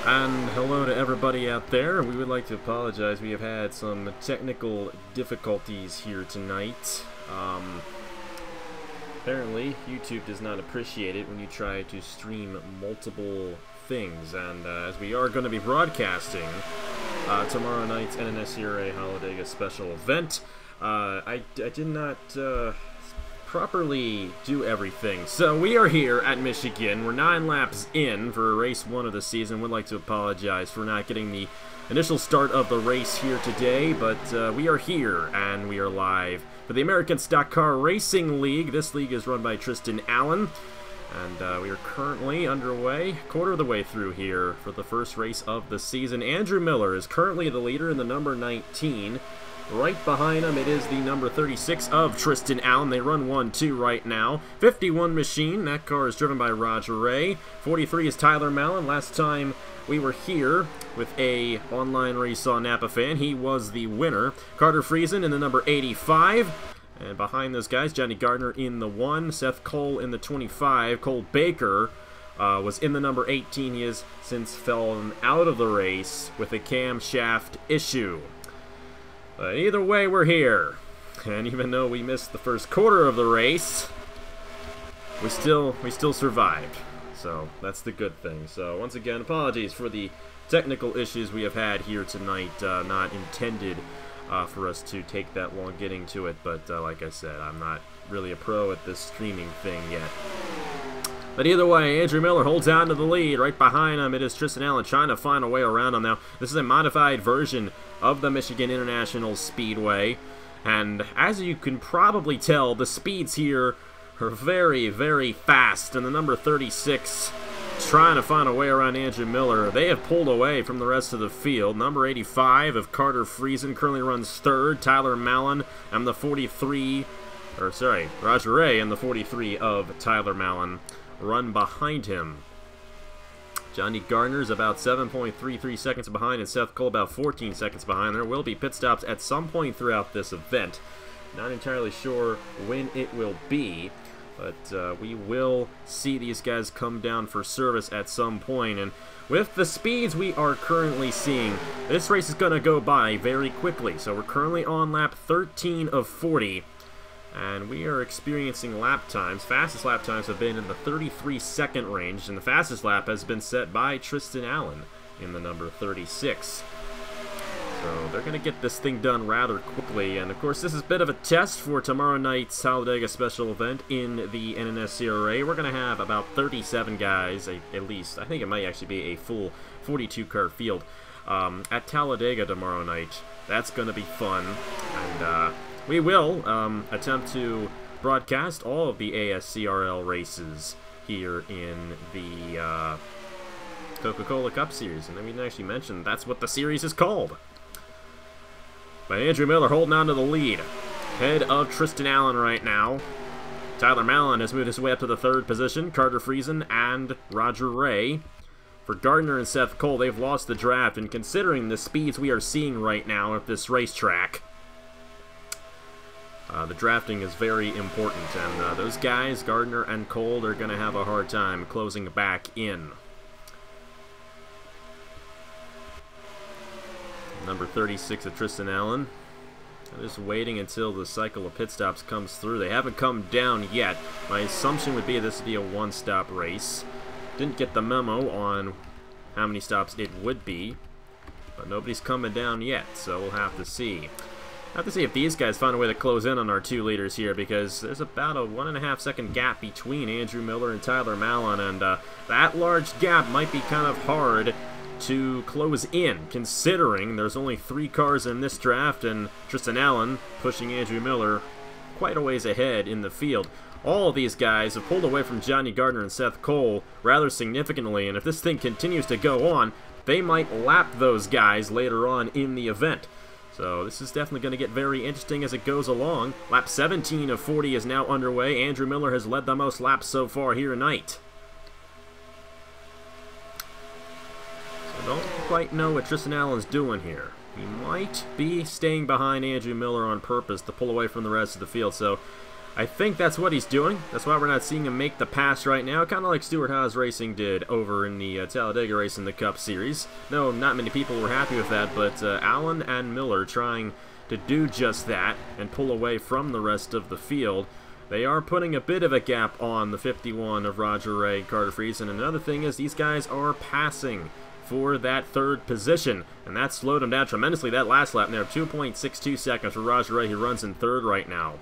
And hello to everybody out there. We would like to apologize. We have had some technical difficulties here tonight. Apparently, YouTube does not appreciate it when you try to stream multiple things. And as we are going to be broadcasting tomorrow night's ASCRL Holiday special event, I did not properly do everything. So we are here at Michigan. We're 9 laps in for race 1 of the season. Would like to apologize for not getting the initial start of the race here today, but we are here and we are live for the American Stock Car Racing League. This league is run by Tristan Allen, and we are currently underway, quarter of the way through here for the first race of the season. Andrew Miller is currently the leader in the number 19. Right behind him, it is the number 36 of Tristan Allen. They run 1-2 right now. 51 Machine, that car is driven by Roger Ray. 43 is Tyler Mallon. Last time we were here with a online race on Napa Fan, he was the winner. Carter Friesen in the number 85. And behind those guys, Johnny Gardner in the 1, Seth Cole in the 25. Cole Baker was in the number 18. He has since fallen out of the race with a camshaft issue. But either way, we're here, and even though we missed the first quarter of the race, we still survived. So that's the good thing. So once again, apologies for the technical issues we have had here tonight. Not intended for us to take that long getting to it, but like I said, I'm not really a pro at this streaming thing yet. But either way, Andrew Miller holds on to the lead. Right behind him, it is Tristan Allen trying to find a way around him now. This is a modified version of the Michigan International Speedway. And as you can probably tell, the speeds here are very, very fast. And the number 36 trying to find a way around Andrew Miller. They have pulled away from the rest of the field. Number 85 of Carter Friesen currently runs third. Tyler Mallon and the 43, or sorry, Roger Ray and the 43 of Tyler Mallon run behind him. Johnny Gardner's about 7.33 seconds behind, and Seth Cole about 14 seconds behind. There will be pit stops at some point throughout this event. Not entirely sure when it will be, but we will see these guys come down for service at some point. And with the speeds we are currently seeing, this race is going to go by very quickly. So we're currently on lap 13 of 40. And we are experiencing lap times. Fastest lap times have been in the 33-second range, and the fastest lap has been set by Tristan Allen in the number 36. So they're going to get this thing done rather quickly, and of course this is a bit of a test for tomorrow night's Talladega special event in the NNSCRA. We're going to have about 37 guys, at least. I think it might actually be a full 42-car field at Talladega tomorrow night. That's going to be fun, and we will attempt to broadcast all of the ASCRL races here in the Coca-Cola Cup Series. And then we didn't actually mention that's what the series is called. But Andrew Miller holding on to the lead. Head of Tristan Allen right now. Tyler Mallon has moved his way up to the 3rd position. Carter Friesen and Roger Ray. For Gardner and Seth Cole, they've lost the draft. And considering the speeds we are seeing right now at this racetrack, the drafting is very important, and those guys, Gardner and Cole, are going to have a hard time closing back in. Number 36 of Tristan Allen. I'm just waiting until the cycle of pit stops comes through. They haven't come down yet. My assumption would be this would be a one-stop race. Didn't get the memo on how many stops it would be, but nobody's coming down yet, so we'll have to see. Have to see if these guys find a way to close in on our 2 leaders here, because there's about a 1.5-second gap between Andrew Miller and Tyler Mallon, and that large gap might be kind of hard to close in, considering there's only 3 cars in this draft, and Tristan Allen pushing Andrew Miller quite a ways ahead in the field. All of these guys have pulled away from Johnny Gardner and Seth Cole rather significantly, and if this thing continues to go on, they might lap those guys later on in the event. So this is definitely going to get very interesting as it goes along. Lap 17 of 40 is now underway. Andrew Miller has led the most laps so far here tonight. So don't quite know what Tristan Allen's doing here. He might be staying behind Andrew Miller on purpose to pull away from the rest of the field. So I think that's what he's doing. That's why we're not seeing him make the pass right now, kind of like Stuart Haas Racing did over in the Talladega race in the Cup Series. No, not many people were happy with that, but Allen and Miller trying to do just that and pull away from the rest of the field. They are putting a bit of a gap on the 51 of Roger Ray and Carter Friesen. And another thing is these guys are passing for that third position, and that slowed him down tremendously that last lap there. 2.62 seconds for Roger Ray, who runs in third right now.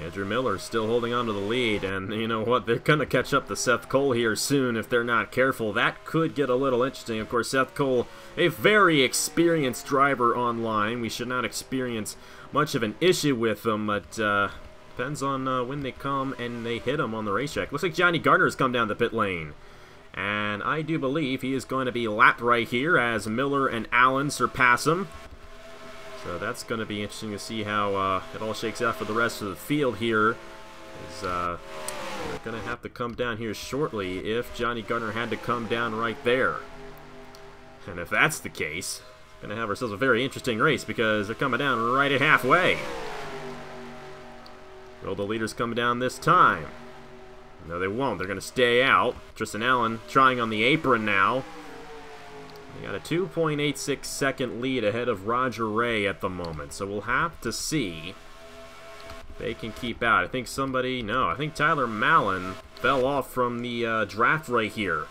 Andrew Miller still holding on to the lead, and you know what? They're going to catch up to Seth Cole here soon if they're not careful. That could get a little interesting. Of course, Seth Cole, a very experienced driver online. We should not experience much of an issue with him, but depends on when they come and they hit him on the racetrack. Looks like Johnny Gardner has come down the pit lane, and I do believe he is going to be lapped right here as Miller and Allen surpass him. So that's going to be interesting to see how it all shakes out for the rest of the field here. They're going to have to come down here shortly if Johnny Gardner had to come down right there. And if that's the case, we're going to have ourselves a very interesting race because they're coming down right at halfway. Will the leaders come down this time? No, they won't. They're going to stay out. Tristan Allen trying on the apron now. They got a 2.86 second lead ahead of Roger Ray at the moment, so we'll have to see if they can keep out. I think I think Tyler Mallon fell off from the draft right here.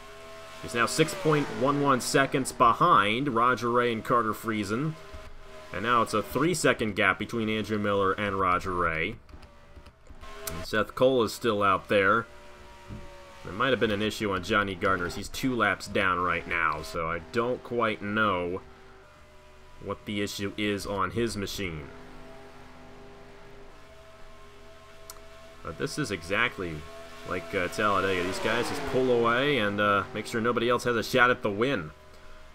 He's now 6.11 seconds behind Roger Ray and Carter Friesen, and now it's a 3-second gap between Andrew Miller and Roger Ray. And Seth Cole is still out there. There might have been an issue on Johnny Gardner's. He's 2 laps down right now, so I don't quite know what the issue is on his machine. But this is exactly like Talladega. These guys just pull away and make sure nobody else has a shot at the win.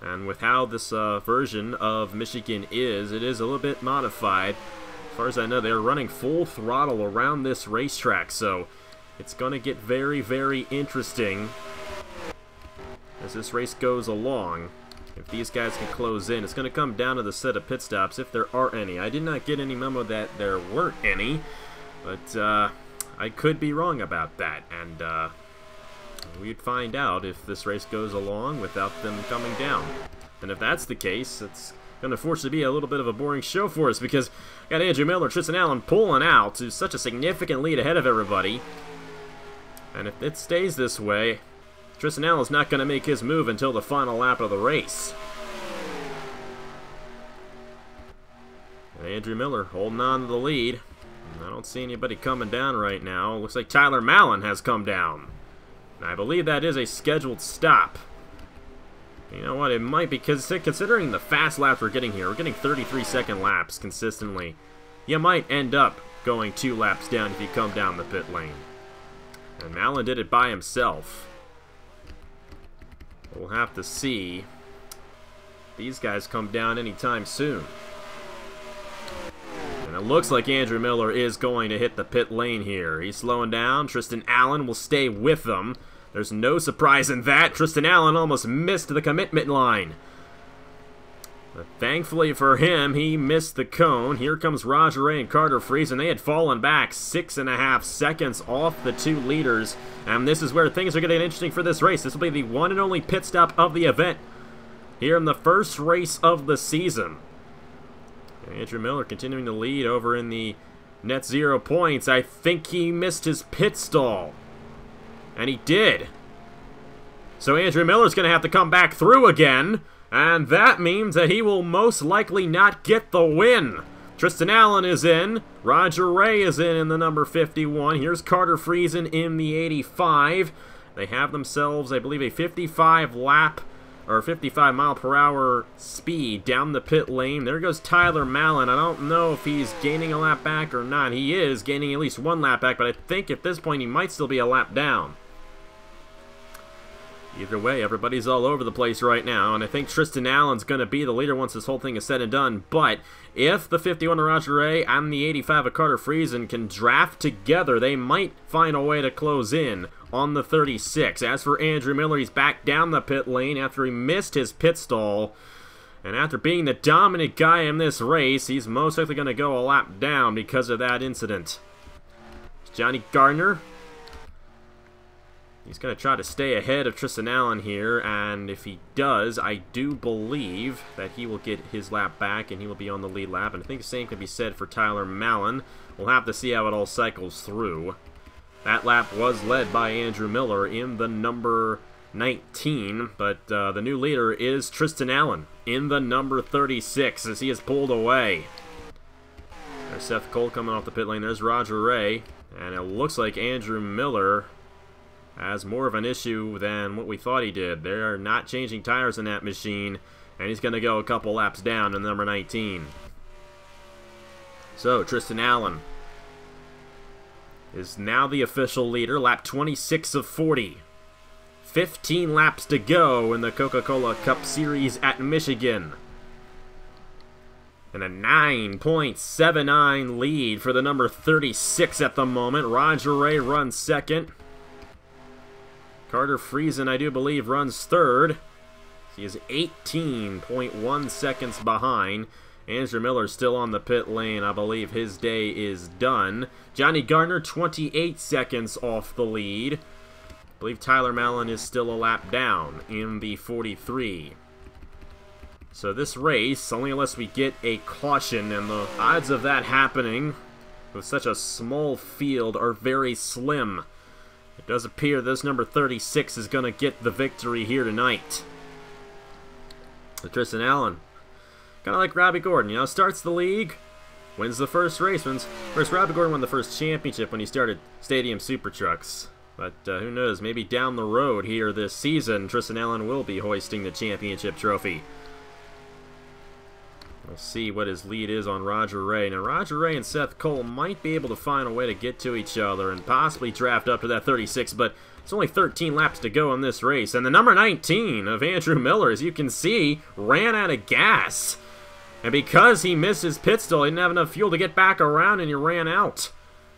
And with how this version of Michigan is, it is a little bit modified. As far as I know, they're running full throttle around this racetrack, so it's going to get very, very interesting as this race goes along. If these guys can close in, it's going to come down to the set of pit stops, if there are any. I did not get any memo that there weren't any, but I could be wrong about that, and we'd find out if this race goes along without them coming down. And if that's the case, it's going to fortunately be a little bit of a boring show for us, because we got Andrew Miller, Tristan Allen pulling out to such a significant lead ahead of everybody. And if it stays this way, Tristan Allen's not going to make his move until the final lap of the race. And Andrew Miller holding on to the lead. I don't see anybody coming down right now. Looks like Tyler Mallon has come down. And I believe that is a scheduled stop. You know what, it might be, because considering the fast laps we're getting here, we're getting 33-second laps consistently. You might end up going 2 laps down if you come down the pit lane. And Mallon did it by himself. We'll have to see if these guys come down anytime soon. And it looks like Andrew Miller is going to hit the pit lane here. He's slowing down. Tristan Allen will stay with them. There's no surprise in that. Tristan Allen almost missed the commitment line. But thankfully for him, he missed the cone. Here comes Roger Ray and Carter Friesen. They had fallen back 6.5 seconds off the 2 leaders. And this is where things are going to get interesting for this race. This will be the one and only pit stop of the event here in the first race of the season. Andrew Miller continuing to lead over in the net 0 points. I think he missed his pit stall. And he did. So Andrew Miller's going to have to come back through again. And that means that he will most likely not get the win. Tristan Allen is in. Roger Ray is in the number 51. Here's Carter Friesen in the 85. They have themselves, I believe, a 55 lap or 55 mile per hour speed down the pit lane. There goes Tyler Mallon. I don't know if he's gaining a lap back or not. He is gaining at least 1 lap back, but I think at this point he might still be a lap down. Either way, everybody's all over the place right now, and I think Tristan Allen's going to be the leader once this whole thing is said and done. But if the 51 of Roger Ray and the 85 of Carter Friesen can draft together, they might find a way to close in on the 36. As for Andrew Miller, he's back down the pit lane after he missed his pit stall. And after being the dominant guy in this race, he's most likely going to go a lap down because of that incident. Johnny Gardner. He's going to try to stay ahead of Tristan Allen here, and if he does, I do believe that he will get his lap back and he will be on the lead lap. And I think the same could be said for Tyler Mallon. We'll have to see how it all cycles through. That lap was led by Andrew Miller in the number 19, but the new leader is Tristan Allen in the number 36 as he is pulled away. There's Seth Cole coming off the pit lane. There's Roger Ray, and it looks like Andrew Miller has more of an issue than what we thought he did. They're not changing tires in that machine, and he's going to go a couple laps down in number 19. So, Tristan Allen is now the official leader, lap 26 of 40. 15 laps to go in the Coca-Cola Cup Series at Michigan. And a 9.79 lead for the number 36 at the moment. Roger Ray runs second. Carter Friesen, I do believe, runs third. He is 18.1 seconds behind. Andrew Miller still on the pit lane. I believe his day is done. Johnny Gardner, 28 seconds off the lead. I believe Tyler Mallon is still a lap down in the 43. So this race, only unless we get a caution, and the odds of that happening with such a small field are very slim. It does appear this number 36 is going to get the victory here tonight. So Tristan Allen, kind of like Robbie Gordon, you know, starts the league, wins the first race. First, Robbie Gordon won the first championship when he started Stadium Super Trucks. But who knows, maybe down the road here this season, Tristan Allen will be hoisting the championship trophy. We'll see what his lead is on Roger Ray. Now, Roger Ray and Seth Cole might be able to find a way to get to each other and possibly draft up to that 36, but it's only 13 laps to go in this race. And the number 19 of Andrew Miller, as you can see, ran out of gas. And because he missed his pit stall, he didn't have enough fuel to get back around, and he ran out.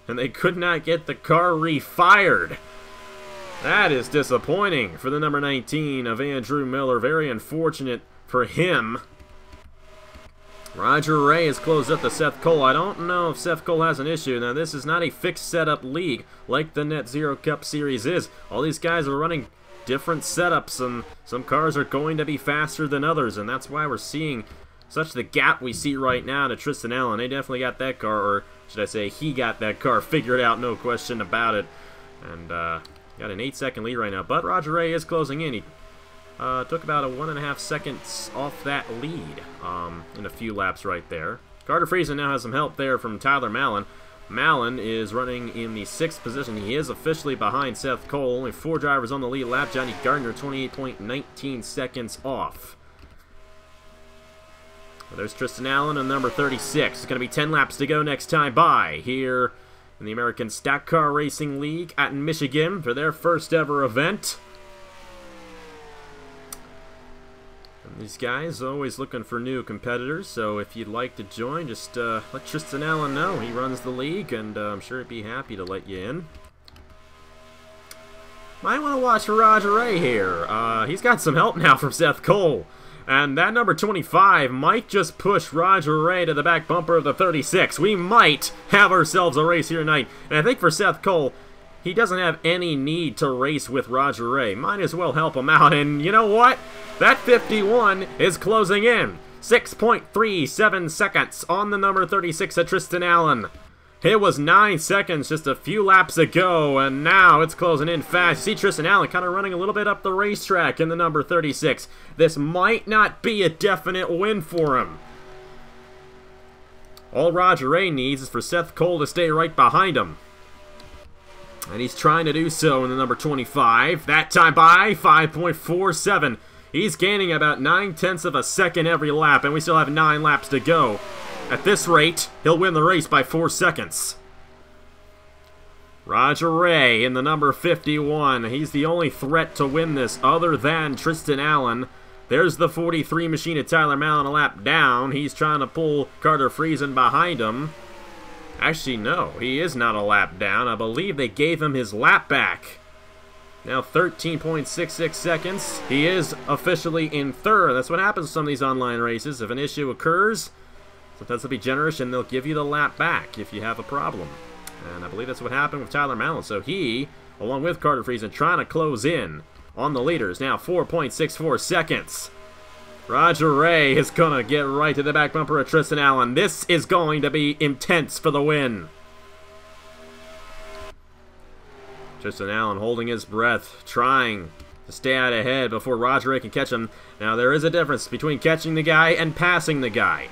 And they could not get the car refired. That is disappointing for the number 19 of Andrew Miller. Very unfortunate for him. Roger Ray has closed up to Seth Cole. I don't know if Seth Cole has an issue. Now, this is not a fixed setup league like the Net Zero Cup Series is. All these guys are running different setups, and some cars are going to be faster than others, and that's why we're seeing such the gap we see right now to Tristan Allen. They definitely got that car, or should I say he got that car figured out, no question about it. And got an 8-second lead right now, but Roger Ray is closing in. He took about a 1.5 seconds off that lead in a few laps right there. Carter Friesen now has some help there from Tyler Mallon. Mallon is running in the 6th position. He is officially behind Seth Cole. Only 4 drivers on the lead lap. Johnny Gardner, 28.19 seconds off. Well, there's Tristan Allen and number 36. It's going to be 10 laps to go next time by here in the American Stock Car Racing League at Michigan for their first ever event. These guys are always looking for new competitors, so if you'd like to join, just let Tristan Allen know. He runs the league, and I'm sure he'd be happy to let you in. Might want to watch for Roger Ray here. He's got some help now from Seth Cole. And that number 25 might just push Roger Ray to the back bumper of the 36. We might have ourselves a race here tonight. And I think for Seth Cole, he doesn't have any need to race with Roger Ray. Might as well help him out. And you know what? That 51 is closing in. 6.37 seconds on the number 36 at Tristan Allen. It was 9 seconds just a few laps ago, and now it's closing in fast. You see Tristan Allen kind of running a little bit up the racetrack in the number 36. This might not be a definite win for him. All Roger Ray needs is for Seth Cole to stay right behind him. And he's trying to do so in the number 25. That time by 5.47. He's gaining about 9/10 of a second every lap, and we still have 9 laps to go. At this rate, he'll win the race by 4 seconds. Roger Ray in the number 51. He's the only threat to win this other than Tristan Allen. There's the 43 machine of Tyler Mallon a lap down. He's trying to pull Carter Friesen behind him. Actually, no, he is not a lap down. I believe they gave him his lap back. Now 13.66 seconds. He is officially in third. That's what happens in some of these online races. If an issue occurs, sometimes they'll be generous and they'll give you the lap back if you have a problem. And I believe that's what happened with Tyler Mallon. So he, along with Carter Friesen, trying to close in on the leaders. Now 4.64 seconds. Roger Ray is going to get right to the back bumper of Tristan Allen. This is going to be intense for the win. Tristan Allen holding his breath, trying to stay out ahead before Roger Ray can catch him. Now there is a difference between catching the guy and passing the guy.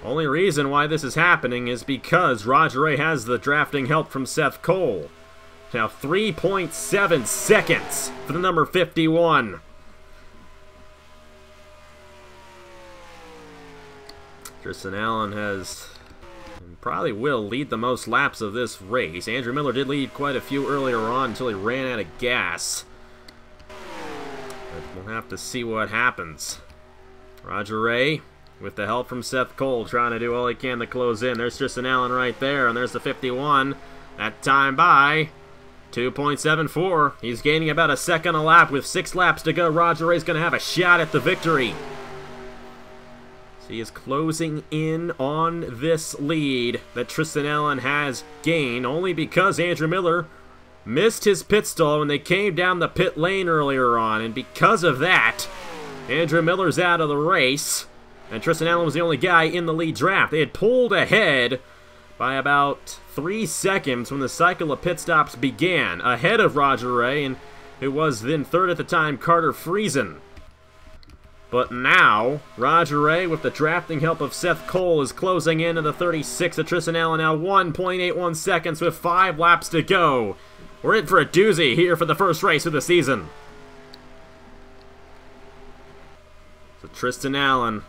Only reason why this is happening is because Roger Ray has the drafting help from Seth Cole. Now 3.7 seconds for the number 51. Tristan Allen has, and probably will, lead the most laps of this race. Andrew Miller did lead quite a few earlier on until he ran out of gas. But we'll have to see what happens. Roger Ray, with the help from Seth Cole, trying to do all he can to close in. There's Tristan Allen right there, and there's the 51. That time by 2.74. He's gaining about a second a lap with 6 laps to go. Roger Ray's going to have a shot at the victory. He is closing in on this lead that Tristan Allen has gained, only because Andrew Miller missed his pit stall when they came down the pit lane earlier on, and because of that, Andrew Miller's out of the race, and Tristan Allen was the only guy in the lead draft. They had pulled ahead by about 3 seconds when the cycle of pit stops began, ahead of Roger Ray, and who was then third at the time, Carter Friesen. But now, Roger Ray, with the drafting help of Seth Cole, is closing in at the 36 of Tristan Allen. Now 1.81 seconds with 5 laps to go. We're in for a doozy here for the first race of the season. So Tristan Allen,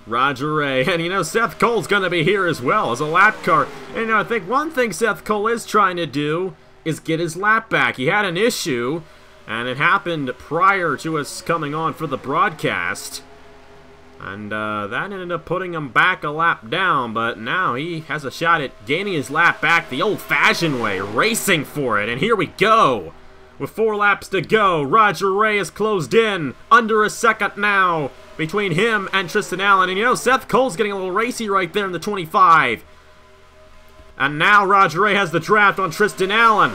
Roger Ray, and you know, Seth Cole's going to be here as well as a lap car. And you know, I think one thing Seth Cole is trying to do is get his lap back. He had an issue, and it happened prior to us coming on for the broadcast. And that ended up putting him back a lap down, but now he has a shot at gaining his lap back the old-fashioned way, racing for it. And here we go. With 4 laps to go, Roger Ray is closed in, under a second now, between him and Tristan Allen. And you know, Seth Cole's getting a little racy right there in the 25. And now Roger Ray has the draft on Tristan Allen.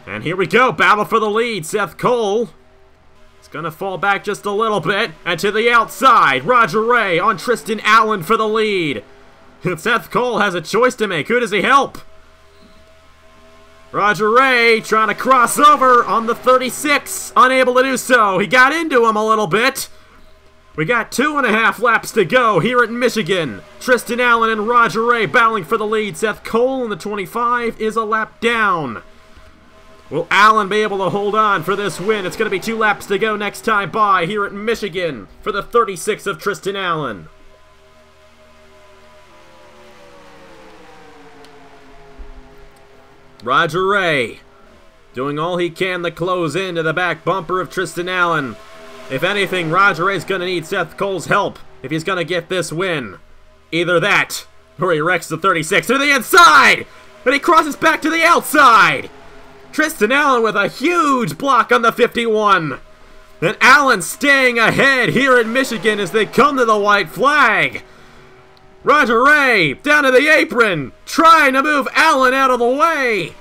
And here we go, battle for the lead. Seth Cole is going to fall back just a little bit. And to the outside, Roger Ray on Tristan Allen for the lead. Seth Cole has a choice to make. Who does he help? Roger Ray trying to cross over on the 36. Unable to do so. He got into him a little bit. We got 2.5 laps to go here at Michigan. Tristan Allen and Roger Ray battling for the lead. Seth Cole in the 25 is a lap down. Will Allen be able to hold on for this win? It's going to be 2 laps to go next time by here at Michigan for the 36 of Tristan Allen. Roger Ray doing all he can to close into the back bumper of Tristan Allen. If anything, Roger Ray's going to need Seth Cole's help if he's going to get this win. Either that, or he wrecks the 36 to the inside, and he crosses back to the outside. Tristan Allen with a huge block on the 51. And Allen staying ahead here in Michigan as they come to the white flag. Roger Ray down to the apron, trying to move Allen out of the way.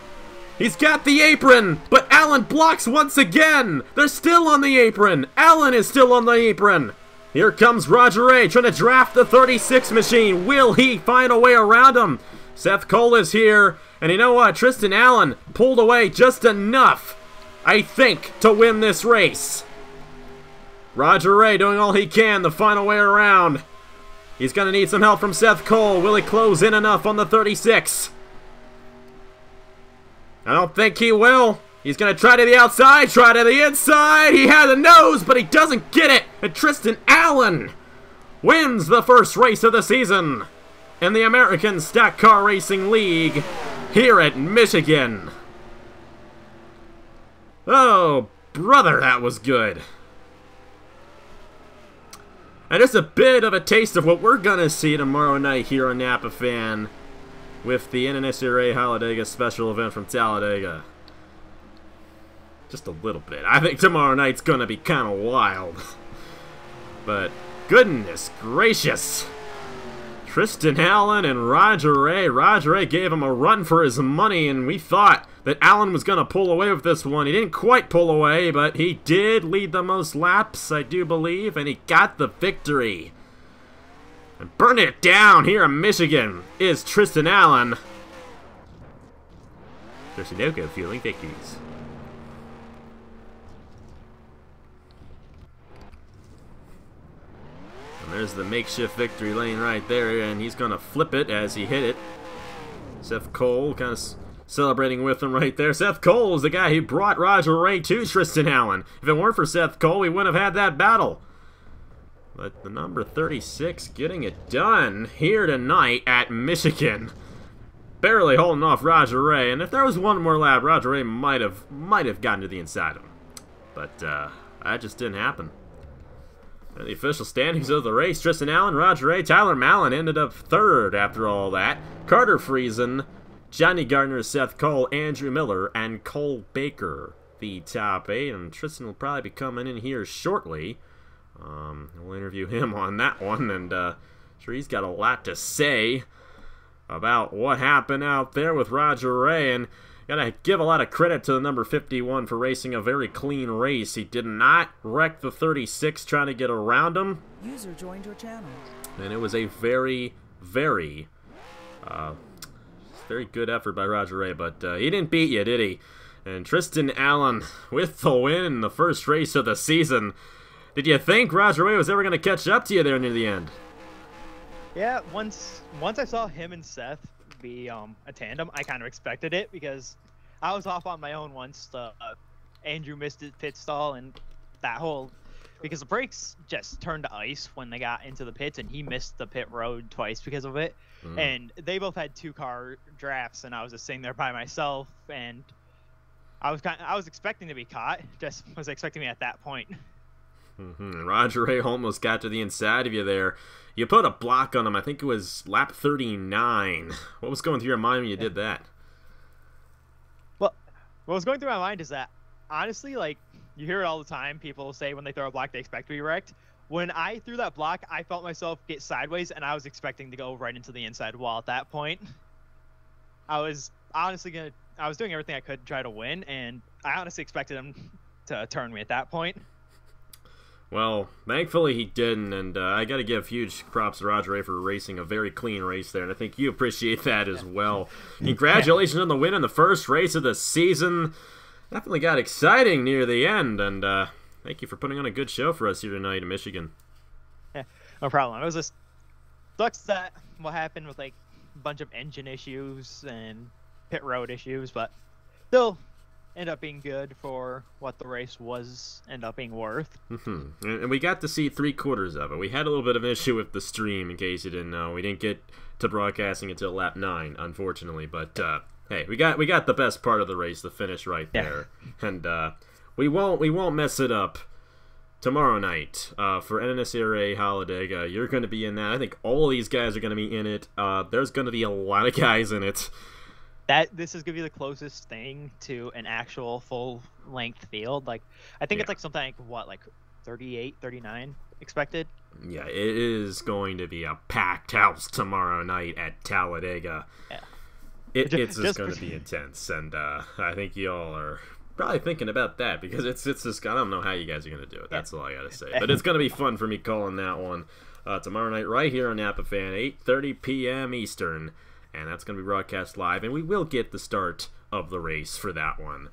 He's got the apron, but Allen blocks once again. They're still on the apron. Allen is still on the apron. Here comes Roger Ray trying to draft the 36 machine. Will he find a way around him? Seth Cole is here. And you know what? Tristan Allen pulled away just enough, I think, to win this race. Roger Ray doing all he can the final way around. He's going to need some help from Seth Cole. Will he close in enough on the 36? I don't think he will. He's going to try to the outside, try to the inside. He has a nose, but he doesn't get it. And Tristan Allen wins the first race of the season in the American Stock Car Racing League here at Michigan. Oh, brother, that was good. And just a bit of a taste of what we're going to see tomorrow night here on Napa Fan with the NSRA Talladega special event from Talladega. Just a little bit. I think tomorrow night's gonna be kind of wild. But goodness gracious. Tristan Allen and Roger Ray. Roger Ray gave him a run for his money, and we thought that Allen was going to pull away with this one. He didn't quite pull away, but he did lead the most laps, I do believe, and he got the victory. And burning it down here in Michigan is Tristan Allen. Sunoco fueling victories. And there's the makeshift victory lane right there, and he's going to flip it as he hit it. Seth Cole kind of celebrating with him right there. Seth Cole is the guy who brought Roger Ray to Tristan Allen. If it weren't for Seth Cole, we wouldn't have had that battle. But the number 36 getting it done here tonight at Michigan. Barely holding off Roger Ray, and if there was one more lap, Roger Ray might have gotten to the inside of him. But that just didn't happen. And the official standings of the race, Tristan Allen, Roger Ray, Tyler Mallon ended up third after all that. Carter Friesen, Johnny Gardner, Seth Cole, Andrew Miller, and Cole Baker, the top 8. And Tristan will probably be coming in here shortly. We'll interview him on that one, and sure he's got a lot to say about what happened out there with Roger Ray. And gotta give a lot of credit to the number 51 for racing a very clean race. He did not wreck the 36 trying to get around him. User joined your channel. And it was a very, very good effort by Roger Ray, but he didn't beat you, did he? And Tristan Allen with the win in the first race of the season. Did you think Roger Ray was ever going to catch up to you there near the end? Yeah, once I saw him and Seth be a tandem, I kind of expected it, because I was off on my own once Andrew missed his pit stall, and that whole, because the brakes just turned to ice when they got into the pits, and he missed the pit road twice because of it. And they both had 2-car drafts, and I was just sitting there by myself, and I was expecting to be caught, just was expecting me at that point. Roger Ray almost got to the inside of you there. You put a block on him. I think it was lap 39. What was going through your mind when you did that? Well, what was going through my mind is that, honestly, like, you hear it all the time. People say when they throw a block, they expect to be wrecked. When I threw that block, I felt myself get sideways, and I was expecting to go right into the inside wall at that point. I was honestly I was doing everything I could to try to win, and I honestly expected him to turn me at that point. Well, thankfully he didn't, and I got to give huge props to Roger Ray for racing a very clean race there, and I think you appreciate that as well. Congratulations on the win in the first race of the season. Definitely got exciting near the end, and thank you for putting on a good show for us here tonight in Michigan. Yeah, no problem. It was just sucks that what happened with like a bunch of engine issues and pit road issues, but still ended up being good for what the race was ended up being worth. And we got to see 3/4 of it. We had a little bit of an issue with the stream, in case you didn't know. We didn't get to broadcasting until lap 9, unfortunately. But hey, we got the best part of the race, the finish right there. And we won't mess it up tomorrow night for NSRA Holiday. You're going to be in that. I think all of these guys are going to be in it. There's going to be a lot of guys in it. This is gonna be the closest thing to an actual full-length field. Like, I think it's like something like, what, like 38, 39 expected? Yeah, it is going to be a packed house tomorrow night at Talladega. Yeah. It's just going to be intense, and I think you all are probably thinking about that, because it's just, I don't know how you guys are going to do it. That's all I got to say. But it's going to be fun for me calling that one tomorrow night right here on Napa Fan, 8:30 p.m. Eastern. And that's going to be broadcast live, and we will get the start of the race for that one.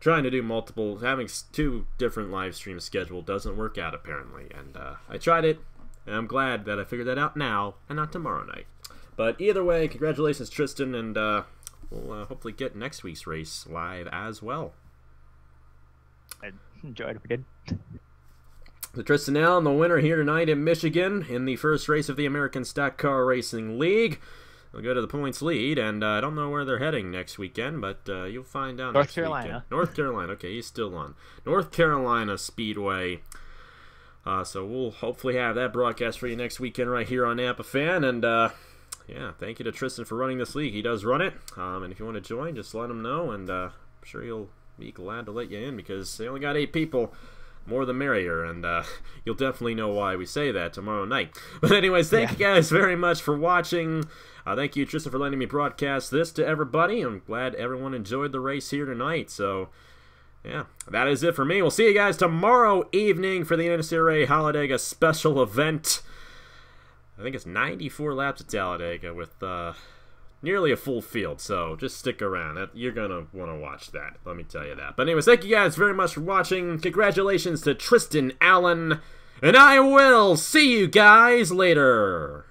Trying to do having 2 different live streams scheduled doesn't work out, apparently. And I tried it, and I'm glad that I figured that out now, and not tomorrow night. But either way, congratulations, Tristan, and we'll hopefully get next week's race live as well. I enjoyed it. We did. The Tristan Allen, the winner here tonight in Michigan in the first race of the American Stock Car Racing League. They'll go to the points lead, and I don't know where they're heading next weekend, but you'll find out North next Carolina. weekend. North Carolina. Okay, he's still on. North Carolina Speedway. So we'll hopefully have that broadcast for you next weekend right here on Napa Fan, and yeah, thank you to Tristan for running this league. He does run it, and if you want to join, just let him know, and I'm sure you'll be glad to let you in because they only got 8 people. More the merrier, and you'll definitely know why we say that tomorrow night. But anyways, thank you guys very much for watching. Thank you, Tristan, for letting me broadcast this to everybody. I'm glad everyone enjoyed the race here tonight. So, yeah, that is it for me. We'll see you guys tomorrow evening for the NCRA Talladega special event. I think it's 94 laps at Talladega with nearly a full field, so just stick around. You're going to want to watch that, let me tell you that. But anyways, thank you guys very much for watching. Congratulations to Tristan Allen, and I will see you guys later.